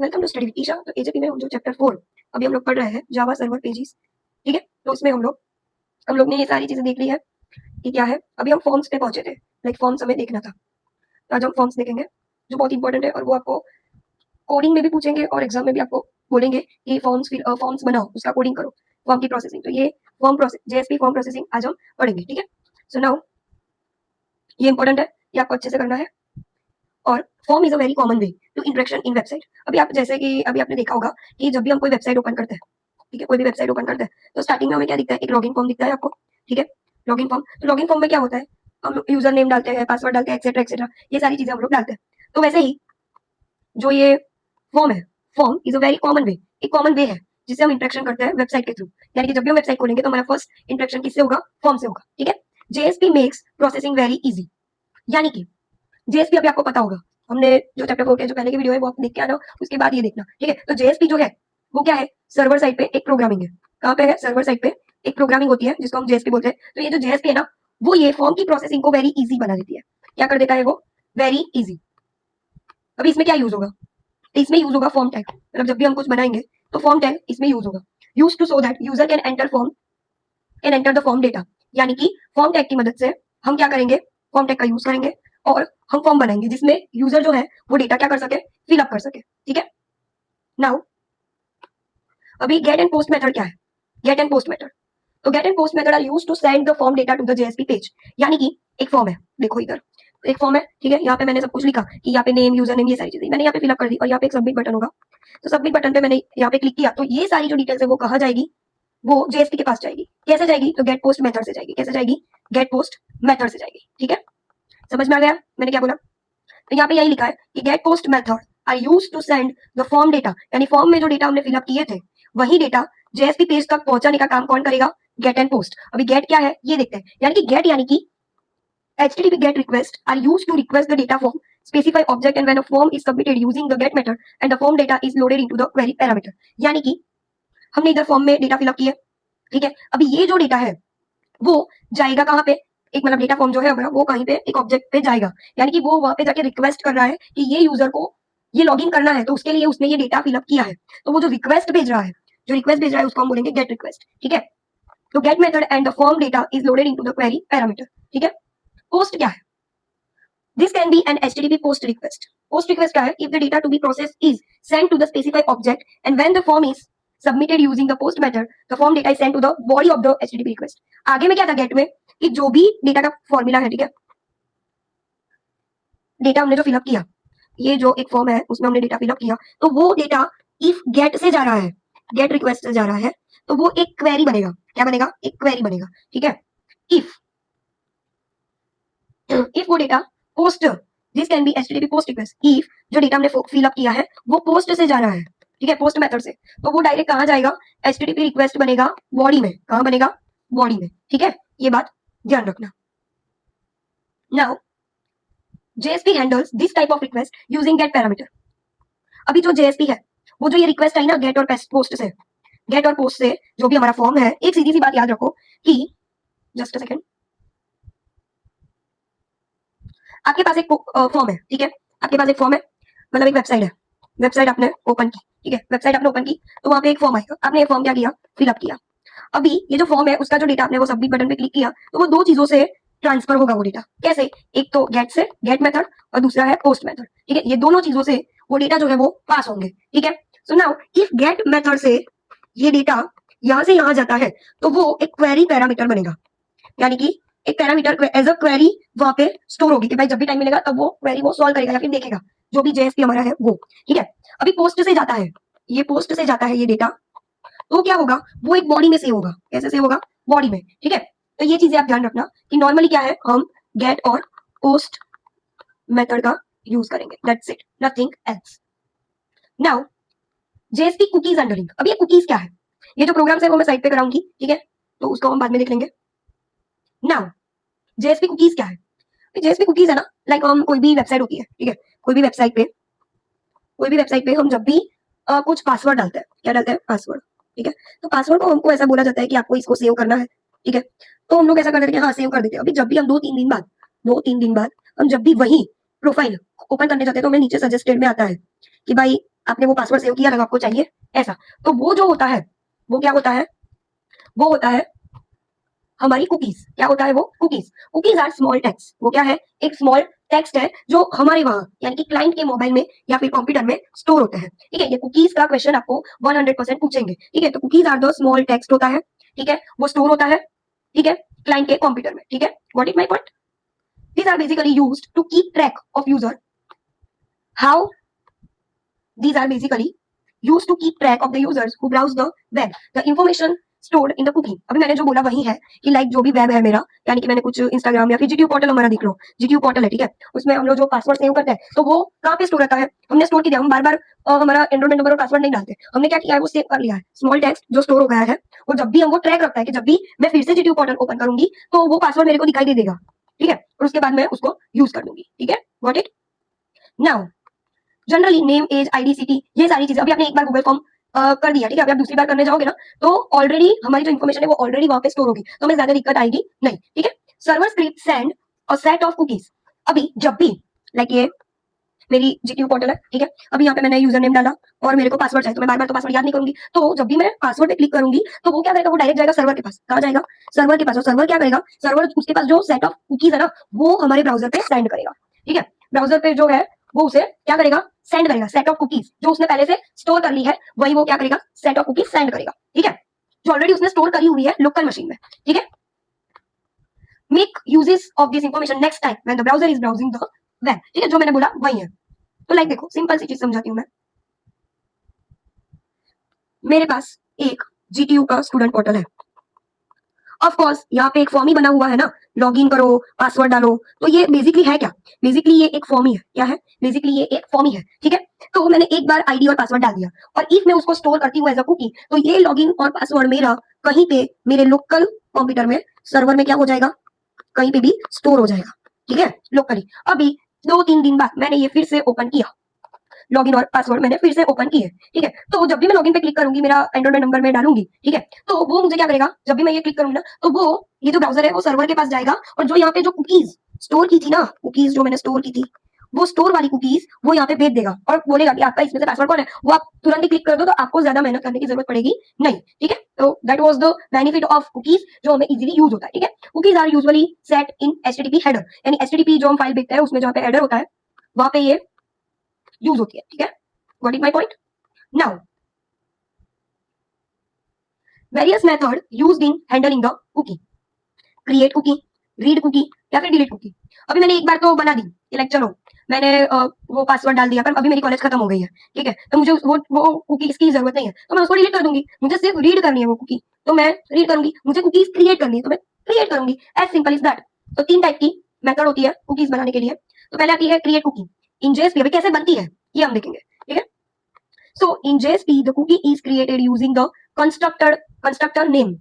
Welcome to study with Isha. तो AJP में हम जो चैप्टर 4 अभी हम लोग पढ़ रहे हैं जावा सर्वर पेजेस, ठीक है। तो उसमें हम लोग ने ये सारी चीजें देख ली है कि क्या है। अभी हम फॉर्म्स पे पहुंचे थे, लाइक फॉर्म्स हमें देखना था। तो आज हम फॉर्म्स देखेंगे जो बहुत इंपॉर्टेंट है और वो आपको कोडिंग में भी पूछेंगे और एग्जाम में भी आपको बोलेंगे कि फॉर्म्स बनाओ, उसका कोडिंग करो, फॉर्म की प्रोसेसिंग। तो ये form process JSP form processing आज हम पढ़ेंगे, ठीक है। सो नाउ ये इंपॉर्टेंट है, ये आपको अच्छे से करना है। और form is a very common way to interaction in website. अभी आप जैसे कि अभी आपने देखा होगा कि जब भी हम कोई वेबसाइट ओपन करते हैं, ठीक है, कोई भी वेबसाइट ओपन करते हैं तो स्टार्टिंग में हमें क्या दिखता है, एक लॉगिन फॉर्म दिखता है आपको, ठीक है। लॉगिन फॉर्म, तो लॉगिन फॉर्म में क्या होता है, हम लोग यूजर नेम डालते हैं, पासवर्ड डालते हैं, एक्सेट्रा एक्सेट्रा, ये सारी चीजें हम लोग डालते हैं। तो वैसे ही जो ये फॉर्म है, form is a very common वे, एक कॉमन वे है जिससे हम इंटरेक्शन करते हैं वेबसाइट के थ्रू। यानी कि जब भी हम वेबसाइट खोलेंगे तो हमारा फर्स्ट इंटरेक्शन किससे होगा, फॉर्म से होगा, ठीक है। JSP makes processing very easy. यानी कि जेएसपी अभी आपको पता होगा, हमने जो चैप्टर 4 के जो पहले की वीडियो है वो आप देख के आना, उसके बाद ये देखना, ठीक है। तो जेएसपी जो है वो क्या है, सर्वर साइड पे एक प्रोग्रामिंग है। कहाँ पे है, सर्वर साइड पे एक प्रोग्रामिंग होती है जिसको हम जेएसपी बोलते हैं। तो ये जो जेएसपी है ना, वो ये फॉर्म की प्रोसेसिंग को वेरी इजी बना देती है। क्या कर देता है वो, वेरी इजी। अभी इसमें क्या यूज होगा, तो इसमें यूज होगा फॉर्म टैग। मतलब जब भी हम कुछ बनाएंगे तो फॉर्म टैग इसमें यूज होगा, use to so that user can enter the form data. यानी कि फॉर्म टैग की मदद से हम क्या करेंगे, फॉर्म टैग का यूज करेंगे और हम फॉर्म बनाएंगे जिसमें यूजर जो है वो डेटा क्या कर सके, फिल अप कर सके, ठीक है। नाउ अभी गेट एंड पोस्ट मेथड क्या है, गेट एंड पोस्ट मेथड। तो get and post method are used to send the form data to the JSP page. यानी कि एक फॉर्म है, देखो इधर एक फॉर्म है, ठीक है। यहाँ पे मैंने सब कुछ लिखा कि यहाँ पे नेम, यूजर नेम, ये सारी चीजें मैंने यहाँ पे फिलअप कर दी और यहाँ पे एक सबमिट बटन होगा। तो सबमिट बटन पे मैंने यहाँ पे क्लिक किया तो ये सारी जो डिटेल्स है वो कहाँ जाएगी, वो जेएसपी के पास जाएगी। कैसे जाएगी, तो गेट पोस्ट मेथड से जाएगी। कैसे जाएगी, गेट पोस्ट मेथड से जाएगी, ठीक है। समझ में आ गया मैंने क्या बोला। तो यहाँ पे यही लिखा है कि get post method are used to send the form data. यानी फॉर्म में जो डेटा हमने फिलअप किए थे वही डेटा जेएसपी पेज तक पहुंचाने का काम कौन करेगा, गेट एंड पोस्ट। अभी गेट क्या है ये देखते हैं। यानी कि गेट यानी कि HTTP GET request are used to request the data from specify object and when a form is submitted using the GET method and the form data is loaded into the query parameter। यानी कि हमने इधर form में data fill up किया, ठीक है। अभी ये जो डेटा है वो जाएगा कहाँ पे, एक मतलब डेटा फॉर्म जो है हमारा वो कहीं पे एक ऑब्जेक्ट पे जाएगा। यानी कि वो वहां पे जाके रिक्वेस्ट कर रहा है कि ये यूजर को ये लॉगिन करना है, तो उसके लिए उसने ये डेटा फिलअप किया है। तो वो जो रिक्वेस्ट भेज रहा है, जो रिक्वेस्ट भेज रहा है उसको हम बोलेंगे गेट रिक्वेस्ट, ठीक है। तो get method and the form data is loaded into the query parameter, ठीक है। पोस्ट क्या है, this can be an HTTP post request। post request क्या है, if the data to be processed is sent to the specified object and when the form is submitted using the post method the form data is sent to the body of the HTTP request। आगे में क्या था gate में, कि जो भी data का formula है, ठीक है, डेटा हमने जो फिलअप किया, ये जो एक फॉर्म है उसमें हमने डेटा फिलअप किया, तो वो डेटा इफ गेट से जा रहा है, गेट रिक्वेस्ट से जा रहा है, तो वो एक क्वेरी बनेगा। क्या बनेगा, एक क्वेरी बनेगा, ठीक है। इफ इफ वो data post, this can be HTTP post request. If जो डेटा हमने फिलअप किया है वो पोस्ट से जा रहा है, ठीक है, पोस्ट मेथड से, तो वो डायरेक्ट कहाँ जाएगा, HTTP रिक्वेस्ट बनेगा बॉडी में। कहाँ बनेगा, बॉडी में, ठीक है। ये बात ध्यान रखना। Now JSP handles this type of request using get parameter. अभी जो JSP है वो जो ये रिक्वेस्ट आई ना गेट और पोस्ट से, गेट और पोस्ट से जो भी हमारा फॉर्म है, एक सीधी सी बात याद रखो कि जस्ट अ सेकंड, आपके पास एक फॉर्म है, ठीक है, आपके पास एक फॉर्म है, मतलब एक वेबसाइट है, वेबसाइट आपने ओपन की, ठीक है, वेबसाइट आपने ओपन की तो वहां पे एक फॉर्म आएगा, आपने ये फॉर्म क्या किया, फिलअप किया। अभी ये जो फॉर्म है उसका जो डेटा आपने वो सबमिट बटन पे क्लिक किया तो वो दो चीजों से ट्रांसफर होगा वो डेटा। कैसे, एक तो गेट से, गेट मेथड, और दूसरा है पोस्ट मेथड, ठीक है। ये दोनों चीजों से वो डेटा जो है वो पास होंगे, ठीक है। So now if get method से ये डेटा यहां से यहां जाता है तो वो एक क्वेरी पैरामीटर बनेगा। यानी कि एक पैरामीटर एज अ क्वेरी वहां पे स्टोर होगी कि भाई जब भी टाइम मिलेगा तब वो क्वेरी वो सॉल्व करेगा या फिर देखेगा जो भी जेएसपी हमारा है वो, ठीक है। अभी पोस्ट से जाता है, ये पोस्ट से जाता है ये डेटा, तो क्या होगा, वो एक बॉडी में सेव होगा। कैसे सेव होगा, बॉडी में, ठीक है। तो ये चीजें आप ध्यान रखना कि नॉर्मली क्या है, हम गेट और पोस्ट मेथड का यूज करेंगे, that's it, nothing else. Now JSP cookies undering. अब ये कुकीज क्या है, ये जो प्रोग्राम्स है वो मैं साइड पे कराऊंगी, ठीक है, तो उसको हम बाद में देख लेंगे। नाउ जेएसपी कुकीज क्या है, जेएसपी कुकीज है ना, लाइक हम कोई भी वेबसाइट होती है, ठीक है, कोई भी वेबसाइट पे, कोई भी वेबसाइट पे हम जब भी कुछ पासवर्ड डालते हैं, क्या डालते हैं, पासवर्ड, ठीक है। तो पासवर्ड को हमको ऐसा बोला जाता है कि आपको इसको सेव करना है, ठीक है। तो हम लोग ऐसा कर देते हैं, हाँ सेव कर देते हैं। अभी जब भी हम 2-3 दिन बाद हम जब भी वही प्रोफाइल ओपन करने जाते हैं तो हमें नीचे सजेस्टेड में आता है कि भाई आपने वो पासवर्ड सेव किया, अगर आपको चाहिए ऐसा। तो वो जो होता है वो क्या होता है, वो होता है हमारी कुकीज। क्या होता है वो? Cookies. Cookies are small text. वो क्या है? एक स्मॉल टेक्स्ट है जो हमारे वहां यानी कि क्लाइंट के मोबाइल में या फिर कंप्यूटर में स्टोर होते हैं। ठीक है, ये कुकीज का क्वेश्चन आपको 100% पूछेंगे। ठीक है, तो cookies are the small text होता है, ठीक है, वो स्टोर होता है, ठीक है, क्लाइंट के कंप्यूटर में। ठीक है, what is my point? These are basically used to keep track of user. How? These are basically used to keep track of the users who browse the web. The information stored in the cookie. अभी मैंने जो बोला वही है कि like जो भी web है मेरा, यानी कि मैंने कुछ इंस्टाग्राम या फिर जीटीयू पोर्टल हमारा देख लो, जीटीयू पोर्टल है, ठीक है, उसमें हम लोग जो पासवर्ड सेव करते हैं तो वो कहाँ पे स्टोर रहता है? हमने स्टोर किया, हम बार बार हमारा एनरोलमेंट नंबर और पासवर्ड नहीं डालते, हमने क्या किया है वो सेव कर लिया है, स्मॉल टेक्स्ट जो स्टोर हो गया है। और जब भी हम वो ट्रैक रखता है कि जब भी मैं फिर से जीटीयू पोर्टल ओपन करूंगी तो वो पासवर्ड मेरे को दिखाई दे देगा, ठीक है, और उसके बाद मैं उसको यूज कर लूंगी। ठीक है, got it? Now generally name, age, ID, city, ये सारी चीजें अभी आपने एक बार गूगल फॉर्म कर दिया, ठीक है, अभी आप दूसरी बार करने जाओगे ना तो ऑलरेडी हमारी जो इन्फॉर्मेशन है वो ऑलरेडी वहां पे स्टोर होगी, तो हमें ज्यादा दिक्कत आएगी नहीं। ठीक है, server script send a set of cookies. अभी जब भी लाइक ये मेरी जीटीयू पोर्टल है, ठीक है, अभी यहाँ पे मैंने यूजर नेम डाला और मेरे को पासवर्ड चाहिए, तो मैं बार बार तो पासवर्ड याद नहीं करूंगी, तो जब भी मैं पासवर्ड पे क्लिक करूंगी तो वो क्या करेगा, वो डायरेक्ट जाएगा सर्वर के पास। कहाँ जाएगा? सर्वर के पास। और सर्वर क्या करेगा? सर्वर उसके पास जो सेट ऑफ कुकीज है ना वो हमारे ब्राउजर पे सेंड करेगा। ठीक है, ब्राउजर पे जो है वो उसे क्या करेगा? सेंड करेगा। सेट ऑफ कुकीज जो उसने पहले से स्टोर कर ली है वही वो क्या करेगा? सेट ऑफ कुकीज सेंड करेगा। ठीक है, जो ऑलरेडी उसने स्टोर करी हुई है लोकल मशीन में। ठीक है, make uses of this information next time when the browser is browsing the web. ठीक है, जो मैंने बोला वही है। तो लाइक देखो, सिंपल सी चीज समझाती हूँ मैं। मेरे पास एक जीटीयू का स्टूडेंट पोर्टल है। ऑफ कोर्स यहाँ पे एक फॉर्म ही बना हुआ है ना, लॉगिन करो, पासवर्ड डालो, तो ये बेसिकली है क्या? बेसिकली ये एक फॉर्म ही है। क्या है? बेसिकली ये एक फॉर्म ही है। ठीक है, तो मैंने एक बार आईडी और पासवर्ड डाल दिया और इफ मैं उसको स्टोर करती हूँ एज अ कुकी, तो ये लॉगिन और पासवर्ड मेरा कहीं पे मेरे लोकल कंप्यूटर में, सर्वर में क्या हो जाएगा? कहीं पे भी स्टोर हो जाएगा। ठीक है, लोकली। अभी 2-3 दिन बाद मैंने ये फिर से ओपन किया, लॉगिन और पासवर्ड मैंने फिर से ओपन की है। ठीक है, तो जब भी मैं लॉगिन पे क्लिक करूंगी, मेरा एंड्रॉइड नंबर में डालूंगी, ठीक है, तो वो मुझे क्या करेगा? जब भी मैं ये क्लिक करूंगी ना तो वो ये जो ब्राउजर है वो सर्वर के पास जाएगा और जो यहाँ पे जो कुकीज स्टोर की थी ना, कुकीज जो मैंने स्टोर की थी वो स्टोर वाली कुकीज वो यहाँ पे भेज देगा और बोलेगा कि आपका इसमें से पासवर्ड कौन है, वो आप तुरंत ही क्लिक कर दो तो आपको ज्यादा मेहनत करने की जरूरत पड़ेगी नहीं। ठीक है, तो that was the benefit of cookies जो हमें इजीली यूज होता है। ठीक है, cookies are usually set in HTTP header, यानी एचटीटीपी जो हम फाइल भेजते हैं उसमें जहाँ पे हेडर होता है वहां पे ये यूज होती है। ठीक है, Got it my point? Now, various method used in handling the cookie. Create cookie, read cookie या फिर delete cookie. अभी मैंने एक बार तो बना दी कि लाइक चलो मैंने वो पासवर्ड डाल दिया, पर अभी मेरी कॉलेज खत्म हो गई है, ठीक है, तो मुझे वो कुकीज की जरूरत नहीं है तो मैं उसको डिलीट कर दूंगी। मुझे सिर्फ रीड करनी है वो कुकी तो मैं रीड करूंगी, मुझे कुकीज क्रिएट करनी है तो मैं क्रिएट करूंगी। As simple is that. तो 3 टाइप की मेथड होती है कुकीज बनाने के लिए। तो पहले आती है क्रिएट कुकी। इन जेएसपी अभी कैसे बनती है ये हम देखेंगे। ठीक है, so in JSP the cookie is created using the constructor name।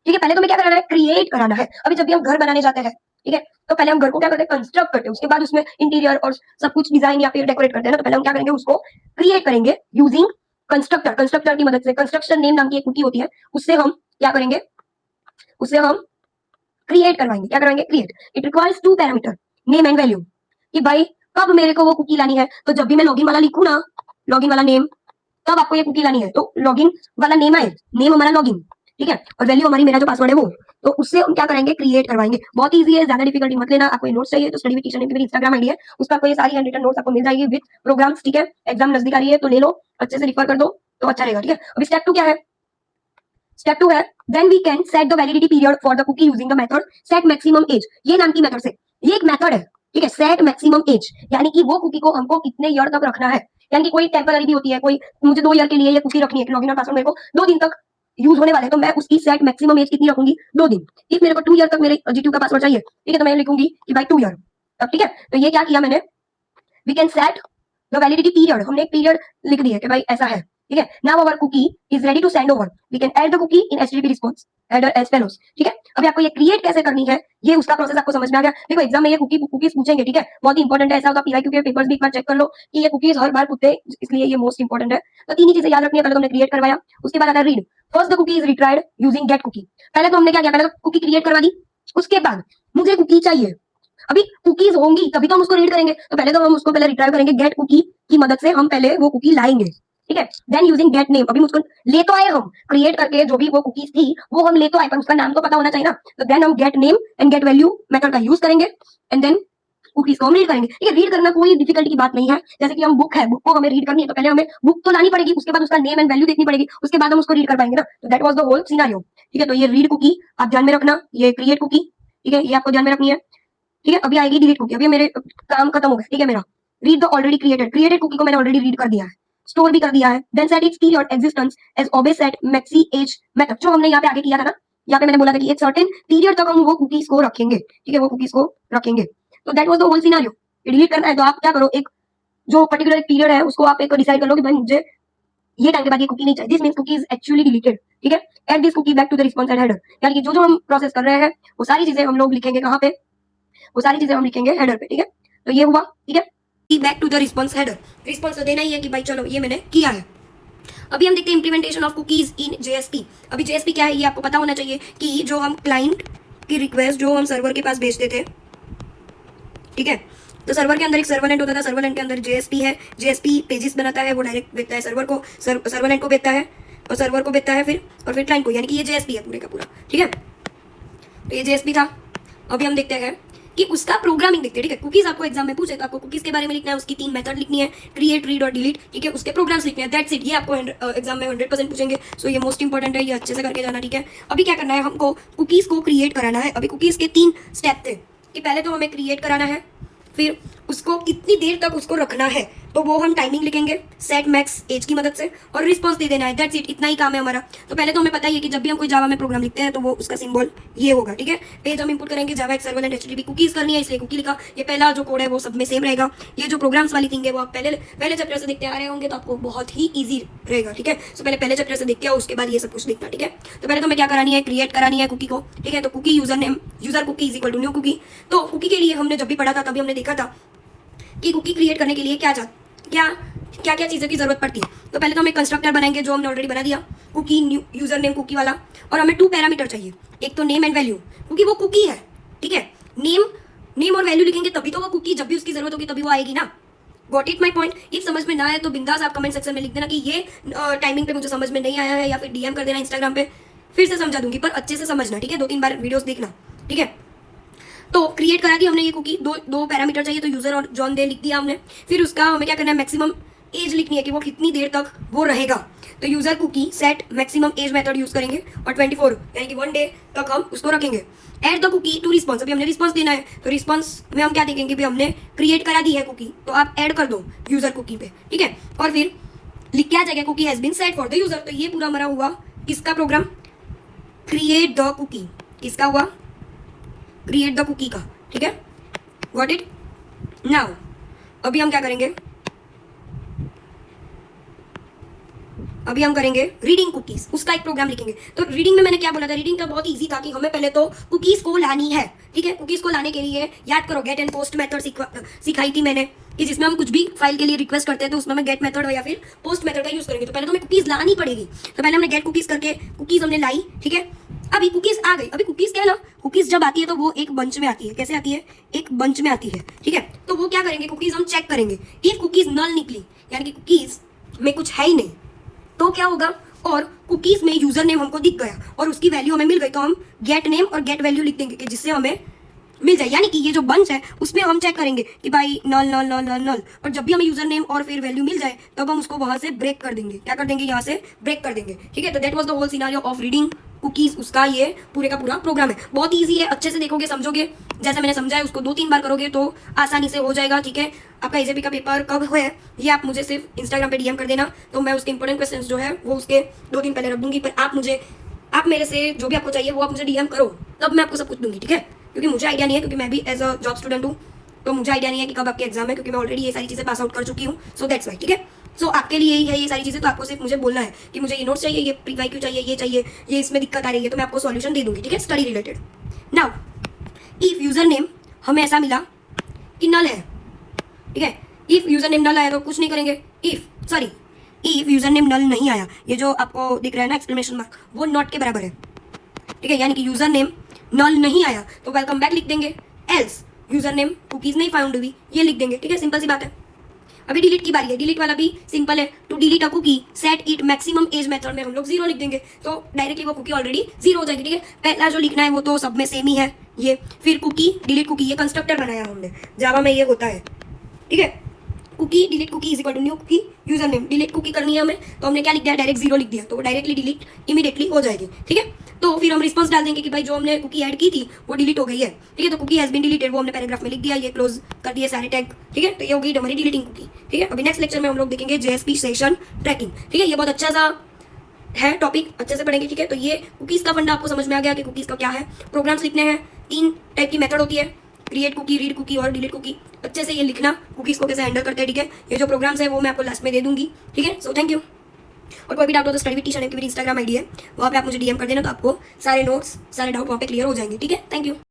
ठीक है, पहले तो हमें क्या कराना है? क्रिएट कराना है। अभी जब भी हम घर बनाने जाते हैं, ठीक है, तो पहले हम घर को क्या करते हैं? कंस्ट्रक्ट करते हैं, उसके बाद उसमें इंटीरियर और सब कुछ डिजाइन या फिर डेकोरेट करते हैं ना, तो पहले हम क्या करेंगे? उसको क्रिएट करेंगे यूजिंग कंस्ट्रक्टर। कंस्ट्रक्टर की मदद से कंस्ट्रक्शन नेम नाम की एक कुकी होती है, उससे हम क्या करेंगे? उससे हम क्रिएट करवाएंगे। क्या करवाएंगे? Create. It requires 2 parameter, name and value, कि भाई कब मेरे को वो कुकी लानी है। तो जब भी मैं लॉगिन वाला लिखूं ना, लॉगिन वाला नेम, तब आपको ये कुकी लानी है। तो लॉगिन वाला नेम आए, नेम हमारा लॉगिन, ठीक है, और वैल्यू हमारी मेरा जो पासवर्ड है वो, तो उससे हम क्या करेंगे? क्रिएट करवाएंगे। बहुत इजी है, ज्यादा डिफिकल्टी मत लेना। आपको नोट्स चाहिए तो स्टडी विद टीचर नेम की मेरी इंस्टाग्राम आईडी है, उस पर आपको ये सारी हैंड रिटन नोट्स आपको मिल जाएगी विद प्रोग्राम्स। ठीक है, एग्जाम नजदीक आ रही है तो ले लो, अच्छे से रिफर कर दो तो अच्छा रहेगा। ठीक है, अभी स्टेप 2 क्या है? स्टेप 2 है then we can set the validity period for the cookie using the method set maximum age. ये नाम की मेथड से, ये एक मेथड है, ठीक है, सेट मैक्सिमम एज, यानी कि वो कुकी को हमको कितने ईयर तक रखना है। यानी कि कोई टेम्पररी भी होती है, कोई मुझे 2 ईयर के लिए ये कुकी रखनी है कि लॉगिन और पासवर्ड मेरे को 2 दिन तक यूज होने वाले हैं, तो मैं उसकी सेट मैक्सिमम एज कितनी रखूंगी? 2 दिन। इफ मेरे को 2 ईयर तक मेरे जीटीयू का पासवर्ड चाहिए, ठीक है, तो मैं लिखूंगी कि भाई 2 ईयर। अब ठीक है, तो ये क्या किया मैंने? We can set the validity period, हमने एक पीरियड लिख दिया कि भाई ऐसा है। ठीक है, now our cookie is ready to send over, we can add the cookie in HTTP response header as follows. ठीक है, अभी आपको ये क्रिएट कैसे करनी है ये उसका प्रोसेस आपको समझ में आ गया। देखो एग्जाम में ये कुकीज पूछेंगे, ठीक है, बहुत ही इंपॉर्टेंट है। ऐसा होगा पीवाईक्यू के पेपर्स भी एक बार चेक कर लो कि ये कुकीज हर बार पूछते हैं, इसलिए ये मोस्ट इंपॉर्टेंट है। तो 3 ही चीजें याद रखनी है। पहले तो हमने क्रिएट करवाया, उसके बाद आता है read. First the cookie is retrieved using get cookie. पहले तो हमने क्या किया? पहले तो कुकी क्रिएट करवा दी, उसके बाद मुझे कुकी चाहिए, अभी कुकीज होंगी तभी तो हम उसको रीड करेंगे, तो पहले तो हम उसको पहले रिट्राइव करेंगे गेट कुकी की मदद से, हम पहले वो कुकी लाएंगे, ठीक है। देन यूजिंग गेट नेम, अभी मुझको ले तो आए हम क्रिएट करके, जो भी वो कुकीज थी वो हम ले तो आए, पर उसका नाम तो पता होना चाहिए ना, तो देन हम gate name and get value method का यूज करेंगे एंड देन कुकीज को हम रीड करेंगे, ठीक है। रीड करना कोई डिफिकल्टी की बात नहीं है, जैसे कि हम बुक है, बुक को हमें रीड करनी है तो पहले हमें बुक तो लानी पड़ेगी, उसके बाद उसका नेम एंड वैल्यू देखनी पड़ेगी, उसके बाद हम उसको रीड कर पाएंगे ना, तो that was the whole scenario, ठीक है। तो ये रीड कुकी आप ध्यान में रखना, ये क्रिएट कुकी, ठीक है, ये आपको ध्यान में रखनी है, ठीक है। अभी आएगी डिलीट कुकी, अभी मेरे काम खत्म हो गया, ठीक है मेरा। Read the already created cookie को मैंने ऑलरेडी रीड कर दिया है, स्टोर भी कर दिया है। Then set its period existence as always set max age method, जो हमने यहाँ पे आगे किया था ना, यहाँ पे मैंने बोला था कि एक सर्टेन पीरियड तक हम वो कुकीज को रखेंगे, ठीक है, वो कुकीज को रखेंगे। तो that was the whole scenario. Delete करना है तो आप क्या करो, एक जो पर्टिकुलर पीरियड है उसको आप एक डिसाइड कर लो कि भाई मुझे ये टाइम के बाद ये कुकी नहीं चाहिए, this means cookie is actually deleted, ठीक है। Add this cookie back to the response and header, यानी कि जो जो हम प्रोसेस कर रहे हैं वो सारी चीजें हम लोग लिखेंगे कहाँ पे, वो सारी चीजें हम लिखेंगे हेडर पे, ठीक है। तो ये हुआ, ठीक है। Back to the response header, response तो देना ही है कि भाई चलो ये मैंने किया है। अभी हम देखते हैं implementation of cookies in JSP. अभी जेएसपी क्या है ये आपको पता होना चाहिए, कि जो हम क्लाइंट की रिक्वेस्ट जो हम सर्वर के पास भेजते थे, ठीक है, तो सर्वर के अंदर एक सर्वलेंट होता था, सर्वलेंट के अंदर जेएसपी है, जेएसपी पेजेस बनाता है, वो डायरेक्ट भेजता है सर्वर को, सर्वलेंट को भेजता है और सर्वर को भेजता है फिर क्लाइंट को, यानी कि ये जेएसपी है पूरे का पूरा, ठीक है। तो ये जेएसपी था। अभी हम देखते हैं कि उसका प्रोग्रामिंग देखते हैं, ठीक है। कुकीज आपको एग्जाम में पूछे तो आपको कुकीज के बारे में लिखना है, उसकी 3 मेथड लिखनी है, क्रिएट, रीड और डिलीट, ठीक है, उसके प्रोग्राम्स लिखने हैं, दैट्स इट। ये आपको एग्जाम में 100% पूछेंगे, सो ये मोस्ट इंपॉर्टेंट है, ये अच्छे से करके जाना, ठीक है। अभी क्या करना है, हमको कुकीज को क्रिएट कराना है। अभी कुकीज के 3 स्टेप थे, कि पहले तो हमें क्रिएट कराना है, फिर उसको कितनी देर तक उसको रखना है, तो वो हम टाइमिंग लिखेंगे सेट मैक्स एज की मदद से, और रिस्पांस दे देना है, दैट्स इट, इतना ही काम है हमारा। तो पहले तो हमें पता ही है कि जब भी हम कोई जावा में प्रोग्राम लिखते हैं तो वो उसका सिंबल ये होगा, ठीक है। पेज हम इंपुट करेंगे, जावा एक सर्वलेंट एचटीटीपी कुकीज करनी है इसलिए कुकी लिखा, ये पहला जो कोड है वो सब में सेम रहेगा। ये जो प्रोग्राम्स वाली थिंग है वो आप पहले चैप्टर से देखते आ रहे होंगे, तो आपको बहुत ही ईजी रहेगा, ठीक है। सो पहले चैप्टर से देख के आओ, उसके बाद ये सब कुछ देखना, ठीक है। तो पहले तो हमें क्या करानी है, क्रिएट करानी है कुकी को, ठीक है। तो cookie user name, user cookie is equal to new cookie. तो कुकी के लिए हमने जब भी पढ़ा था तभी हमने देखा था कि कुकी क्रिएट करने के लिए क्या क्या चीज़ों की जरूरत पड़ती है। तो पहले तो हम एक कंस्ट्रक्टर बनाएंगे जो हमने ऑलरेडी बना दिया, cookie new user name cookie वाला, और हमें 2 पैरामीटर चाहिए, एक तो नेम एंड वैल्यू, क्योंकि वो कुकी है, ठीक है। नेम और वैल्यू लिखेंगे तभी तो वो कुकी, जब भी उसकी जरूरत होगी तभी वो आएगी ना। Got it my point. If समझ में ना आए तो बिंदास आप कमेंट सेक्शन में लिख देना कि ये टाइमिंग पे मुझे समझ में नहीं आया है, या फिर डीएम कर देना इंस्टाग्राम पे, फिर से समझा दूंगी, पर अच्छे से समझना, ठीक है। 2-3 बार वीडियोस देखना, ठीक है। तो क्रिएट करा दी हमने ये कुकी, दो पैरामीटर चाहिए, तो यूजर और जॉन डे लिख दिया हमने। फिर उसका हमें क्या करना है, मैक्सिमम एज लिखनी है कि वो कितनी देर तक वो रहेगा। तो user cookie set maximum age method use करेंगे, और 24 यानी कि 1 डे तक हम उसको रखेंगे। Add the cookie to response, अभी हमने रिस्पॉन्स देना है, तो रिस्पॉन्स में हम क्या देखेंगे, भी हमने क्रिएट करा दी है कुकी, तो आप ऐड कर दो यूजर कुकी पे, ठीक है। और फिर लिख क्या जाएगा, cookie has been set for the user. तो ये पूरा हमारा हुआ किसका प्रोग्राम, क्रिएट द कुकी, किसका हुआ, क्रिएट द कुकी का, ठीक है। Got it now. अभी हम क्या करेंगे, अभी हम करेंगे रीडिंग कुकीज, उसका एक प्रोग्राम लिखेंगे। तो रीडिंग में मैंने क्या बोला था, रीडिंग का बहुत इजी था कि हमें पहले तो कुकीज को लानी है, ठीक है। कुकीज को लाने के लिए याद करो गेट एंड पोस्ट मेथड सिखाई थी मैंने, कि जिसमें हम कुछ भी फाइल के लिए रिक्वेस्ट करते हैं तो उसमें हम गेट मेथड या फिर पोस्ट मेथड का यूज करेंगे। तो पहले तो हमें कुकीज लानी पड़ेगी, तो पहले हमने गेट कुकीज करके कुकीज हमने लाई, ठीक है। अभी कुकीज आ गई। अभी कुकीज क्या है ना, कुकीज जब आती है तो वो एक बंच में आती है, कैसे आती है, एक बंच में आती है, ठीक है। तो वो क्या करेंगे, कुकीज हम चेक करेंगे, इफ कुकीज नल निकली, यानी कि कुकीज में कुछ है ही नहीं, तो क्या होगा, और कुकीज में यूजर नेम हमको दिख गया और उसकी वैल्यू हमें मिल गई, तो हम गेट नेम और गेट वैल्यू लिख देंगे कि जिससे हमें मिल जाए, यानी कि ये जो बंच है उसमें हम चेक करेंगे कि भाई नल नल नल नल नल, और जब भी हमें यूजर नेम और फिर वैल्यू मिल जाए तब हम उसको वहां से ब्रेक कर देंगे, क्या कर देंगे, यहाँ से ब्रेक कर देंगे, ठीक है। तो that was the whole scenario of reading cookies, उसका ये पूरे का पूरा प्रोग्राम है। बहुत ईजी है, अच्छे से देखोगे समझोगे, जैसे मैंने समझा है उसको 2-3 बार करोगे तो आसानी से हो जाएगा, ठीक है। आपका एजेपी का पेपर कब है ये आप मुझे सिर्फ इंस्टाग्राम पे डीएम कर देना, तो मैं उसके इंपॉर्टेंट क्वेश्चन जो है वो उसके 2 दिन पहले रख दूंगी। पर आप मेरे से जो भी आपको चाहिए वो आप मुझे डीएम करो, तब मैं आपको सब कुछ दूंगी, ठीक है। क्योंकि मुझे आइडिया नहीं है, क्योंकि मैं भी एज अ जॉब स्टूडेंट हूँ, तो मुझे आइडिया नहीं है कि कब आपके एग्जाम है, क्योंकि मैं ऑलरेडी ये सारी चीज़ें पास आउट कर चुकी हूँ, सो दैट्स वाई, ठीक है। सो आपके लिए ही है ये सारी चीज़ें, तो आपको सिर्फ मुझे बोलना है कि मुझे ये नोट्स चाहिए, ये प्रीवाइक्यू चाहिए, ये चाहिए, ये इसमें दिक्कत आ रही है, तो मैं आपको सॉल्यूशन दे दूंगी, ठीक है, study related. Now if user name हमें ऐसा मिला कि नल है, ठीक है। इफ यूजर नेम नल आया तो कुछ नहीं करेंगे, इफ यूजर नेम नल नहीं आया, ये जो आपको दिख रहा है ना एक्सक्लेमेशन मार्क, वो नॉट के बराबर है, ठीक है, यानी कि यूजर नेम नल नहीं आया तो वेलकम बैक लिख देंगे, एल्स यूजर नेम कुकीज नहीं फाउंड हुई, ये लिख देंगे, ठीक है, सिंपल सी बात है। अभी डिलीट की बारी है, डिलीट वाला भी सिंपल है, to delete a cookie set it maximum age method में हम लोग 0 लिख देंगे, तो डायरेक्टली वो कुकी ऑलरेडी 0 हो जाएगी, ठीक है। पहला जो लिखना है वो तो सब में सेम ही है, ये फिर कुकी डिलीट कुकी, ये कंस्ट्रक्टर बनाया हमने, जावा में ये होता है, ठीक है। Cookie delete cookie is equal to new cookie user name, delete cookie करनी है हमें, तो हमने क्या लिख दिया, डायरेक्ट 0 लिख दिया, तो वो डायरेक्टली डिलीट इमीडिएटली हो जाएगी, ठीक है। तो फिर हम रिस्पॉन्स डाल देंगे कि भाई जो हमने कुकी ऐड की थी वो डिलीट हो गई है, ठीक है, तो कुकी हैज बीन डिलीटेड वो हमने पैराग्राफ में लिख दिया, ये क्लोज कर दिए सारे टैग, ठीक है, तो ये होगी हमारी डिलीटिंग कुकी, ठीक है। अभी नेक्स्ट लेक्चर में हम लोग देखेंगे जेएसपी सेशन ट्रैकिंग, ठीक है, ये बहुत अच्छा सा है टॉपिक, अच्छे से पढ़ेंगे, ठीक है। तो ये कुकीज का फंडा आपको समझ में आ गया कि कुकीज का क्या है, प्रोग्राम्स लिखने हैं, 3 टाइप की मेथड होती है, क्रिएट कुकी, रीड कुकी और डिलीट कुकी, अच्छे से ये लिखना कुकीज को कैसे हैंडल करते हैं, ठीक है। ये जो प्रोग्राम्स है वो मैं आपको लास्ट में दे दूंगी, ठीक है। So thank you. और कोई भी डाउट हो तो स्टडी विद टीचर की मेरी इंस्टाग्राम आईडी है, वहाँ पे आप मुझे डीएम कर देना, तो आपको सारे नोट्स सारे डाउट वहाँ पे क्लियर हो जाएंगे, ठीक है। Thank you.